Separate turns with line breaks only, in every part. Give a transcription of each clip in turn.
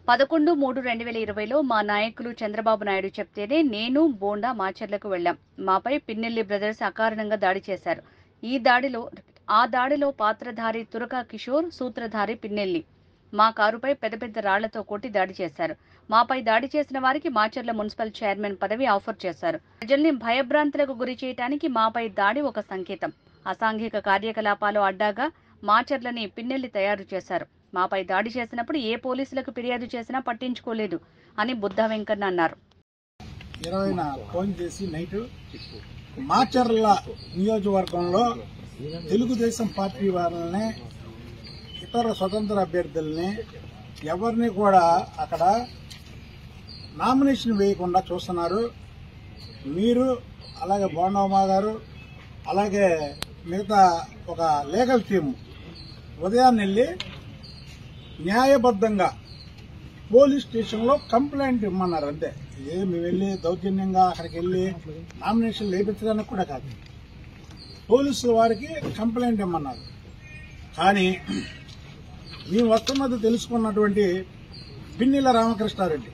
11/3/2020లో మా నాయకులు చంద్రబాబు నాయుడు చెప్తేనే నేను బోండా మాచర్లకు వెళ్లాం. మాపై పిన్నెల్లి బ్రదర్స్ అకారణంగా దాడి చేశారు. ఆ దాడిలో పాత్రధారి తురక కిషోర్, సూత్రధారి పిన్నెల్లి. మా కారుపై పెద్ద పెద్ద రాళ్లతో కొట్టి దాడి చేశారు. మాపై దాడి చేసిన వారికి మాచర్ల మున్సిపల్ చైర్మన్ పదవి ఆఫర్ చేశారు. ప్రజల్ని భయభ్రాంతులకు గురి చేయడానికి మాపై దాడి ఒక సంకేతం. అసాంఘిక కార్యకలాపాలు అడ్డాగా మాచర్లని పిన్నెల్లి తయారు చేశారు. మాపై దాడి చేసినప్పుడు ఏ పోలీసులకు ఫిర్యాదు చేసినా పట్టించుకోలేదు అని బుద్ధా వెంకన్న అన్నారు.
20న ఫోన్ చేసి నైట్ మాచర్ల నియోజకవర్గంలో తెలుగుదేశం పార్టీ వారిని, ఇతర స్వతంత్ర అభ్యర్థుల్ని ఎవరిని కూడా అక్కడ నామినేషన్ వేయకుండా చూస్తున్నారు. మీరు అలాగే బోండమ్మ గారు అలాగే మిగతా ఒక లీగల్ టీం ఉదయాన్నే వెళ్లి న్యాయబద్ధంగా పోలీస్ స్టేషన్లో కంప్లైంట్ ఇమ్మన్నారు. అంతే. మేము వెళ్ళి దౌర్జన్యంగా అక్కడికి వెళ్ళి నామినేషన్ వేయించడానికి కూడా కాదు, పోలీసుల వారికి కంప్లైంట్ ఇమ్మన్నారు. కానీ మేము వస్తున్నది తెలుసుకున్నటువంటి పిన్నెల రామకృష్ణారెడ్డి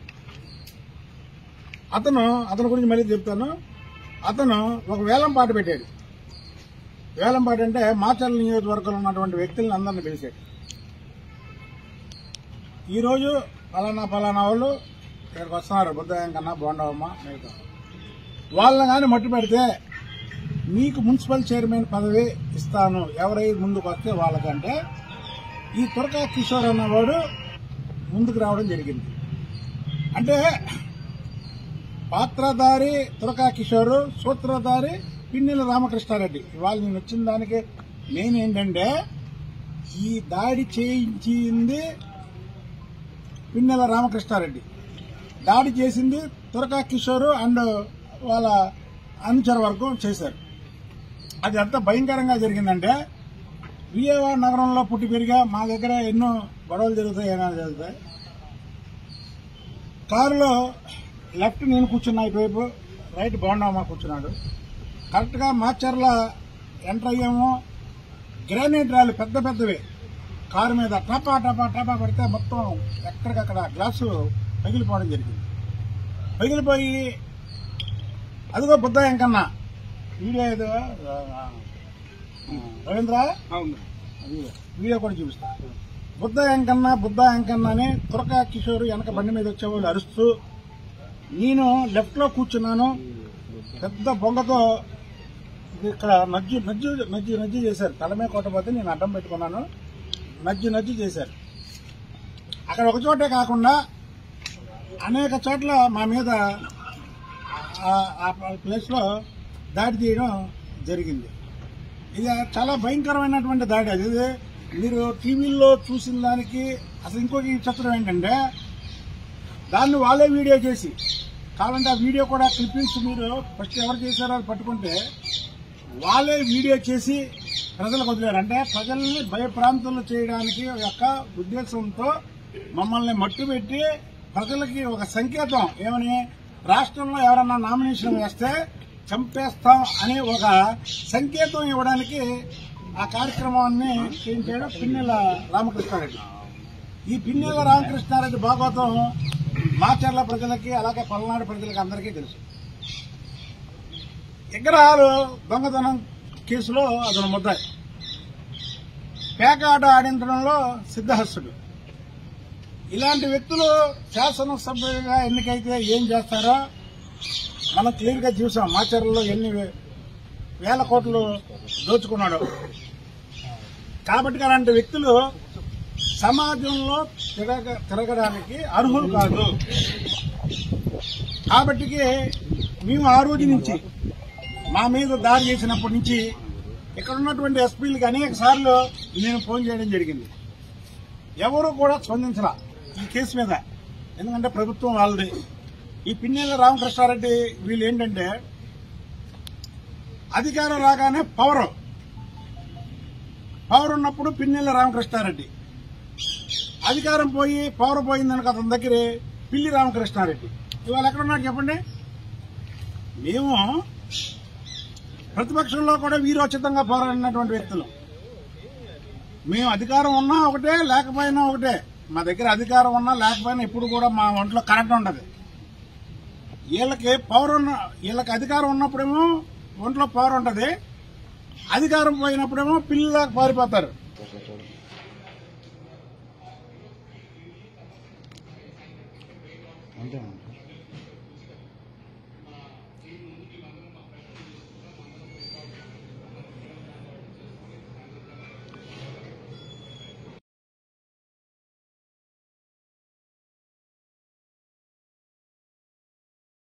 అతని గురించి మళ్ళీ చెప్తాను. అతను ఒక వేలంపాట పెట్టాడు. వేలంపాట అంటే మాచర్ల నియోజకవర్గంలో ఉన్నటువంటి వ్యక్తులను అందరినీ పిలిచాడు. ఈరోజు ఫలానా వాళ్ళు ఇక్కడికి వస్తున్నారు, బుద్ధయం కన్నా బోండవమ్మ మిగతా వాళ్ళని కానీ మట్టు పెడితే మీకు మున్సిపల్ చైర్మన్ పదవి ఇస్తాను, ఎవరైతే ముందుకు వస్తే వాళ్ళకంటే ఈ తురక కిషోర్ అన్నవాడు ముందుకు రావడం జరిగింది. అంటే పాత్రధారి తురక కిషోర్, సూత్రధారి పిన్నెల రామకృష్ణారెడ్డి. ఇవాళ నేను వచ్చిన దానికి నేనేంటంటే ఈ దాడి చేయించింది పిన్నెల రామకృష్ణారెడ్డి, దాడి చేసింది తురక కిషోర్ అండ్ వాళ్ళ అనుచర వర్గం చేశారు. అది ఎంత భయంకరంగా జరిగిందంటే విజయవాడ నగరంలో పుట్టి పెరిగా మా దగ్గర ఎన్నో గొడవలు జరుగుతాయి, ఏమైనా జరుగుతాయి. కారులో లెఫ్ట్ నేను కూర్చున్నా, ఇటువైపు రైట్ బోండమ్మ కూర్చున్నాడు. కరెక్ట్గా మాచర్ల ఎంటర్ అయ్యాము. గ్రానైట్ రాళ్ళు పెద్ద పెద్దవి కారు మీద టపా టపా టపా పడితే మొత్తం ఎక్కడికక్కడ గ్లాసు పగిలిపోవడం జరిగింది. పగిలిపోయి అదిగో బుద్ధ వెంకన్న వీడియో ఏదో రవీంద్ర వీడియో కూడా చూపిస్తా. బుద్ధ వెంకన్న అని తురక కిషోర్ వెనక బండి మీద వచ్చేవాళ్ళు అరుస్తూ, నేను లెఫ్ట్ లో కూర్చున్నాను. పెద్ద బొంగతో ఇక్కడ నజ్జు చేశారు. తలమే కొట్టబోతే నేను అడ్డం పెట్టుకున్నాను. నజ్జు చేశారు. అక్కడ ఒక చోటే కాకుండా అనేక చోట్ల మా మీద ఆ ప్లేస్ లో దాడి చేయడం జరిగింది. ఇది చాలా భయంకరమైనటువంటి దాడి. అది మీరు టీవీల్లో చూసిన దానికి అసలు ఇంకొక చిత్రం ఏంటంటే దాన్ని వాళ్ళే వీడియో చేసి, కావాలంటే ఆ వీడియో కూడా క్లిప్పింగ్స్ మీరు ఫస్ట్ ఎవరు చేశారో అది పట్టుకుంటే వాళ్ళే వీడియో చేసి ప్రజలకు వదిలేరు. అంటే ప్రజల్ని భయప్రాంతంలో చేయడానికి యొక్క ఉద్దేశంతో మమ్మల్ని మట్టు పెట్టి ప్రజలకి ఒక సంకేతం ఏమని, రాష్ట్రంలో ఎవరన్నా నామినేషన్ వేస్తే చంపేస్తాం అనే ఒక సంకేతం ఇవ్వడానికి ఆ కార్యక్రమాన్ని చేయించాడు పిన్నెల రామకృష్ణారెడ్డి. ఈ పిన్నెల రామకృష్ణారెడ్డి భాగవతం మాచర్ల ప్రజలకి అలాగే పల్నాడు ప్రజలకి అందరికీ తెలుసు. ఎకరాలు దొంగతనం కేసులో అతను ముద్దాయి, పేకాట ఆడించడంలో సిద్ధహస్తుడు. ఇలాంటి వ్యక్తులు శాసనసభ్యులుగా ఎన్నికైతే ఏం చేస్తారో మనం క్లియర్ గా చూసాం. మాచర్లలో ఎన్ని వేల కోట్లు దోచుకున్నాడు. కాబట్టి అలాంటి వ్యక్తులు సమాజంలో తిరగడానికి అర్హులు కాదు. కాబట్టి మేము ఆ రోజు నుంచి మా మీద దాడి చేసినప్పటి నుంచి ఇక్కడ ఉన్నటువంటి ఎస్పీలకి అనేక సార్లు నేను ఫోన్ చేయడం జరిగింది. ఎవరు కూడా స్పందించరా ఈ కేసు మీద. ఎందుకంటే ప్రభుత్వం వాళ్ళది. ఈ పిన్నెల రామకృష్ణారెడ్డి వీళ్ళు ఏంటంటే అధికారం రాగానే పవర్ ఉన్నప్పుడు పిన్నెల రామకృష్ణారెడ్డి, అధికారం పోయి పవర్ పోయిందనుక అతని దగ్గర పిల్లి రామకృష్ణారెడ్డి. ఇవాళ ఎక్కడున్నాడు చెప్పండి. మేము ప్రతిపక్షంలో కూడా వీరోచితంగా పోరాడినటువంటి వ్యక్తులు. మేము అధికారం ఉన్నా ఒకటే లేకపోయినా ఒకటే, మా దగ్గర అధికారం ఉన్నా లేకపోయినా ఇప్పుడు కూడా మా ఒంట్లో కరెంట్ ఉండదు. వీళ్ళకి అధికారం ఉన్నప్పుడేమో ఒంట్లో పవర్ ఉంటది, అధికారం పోయినప్పుడేమో పిల్లలాగా పారిపోతారు. అంతే.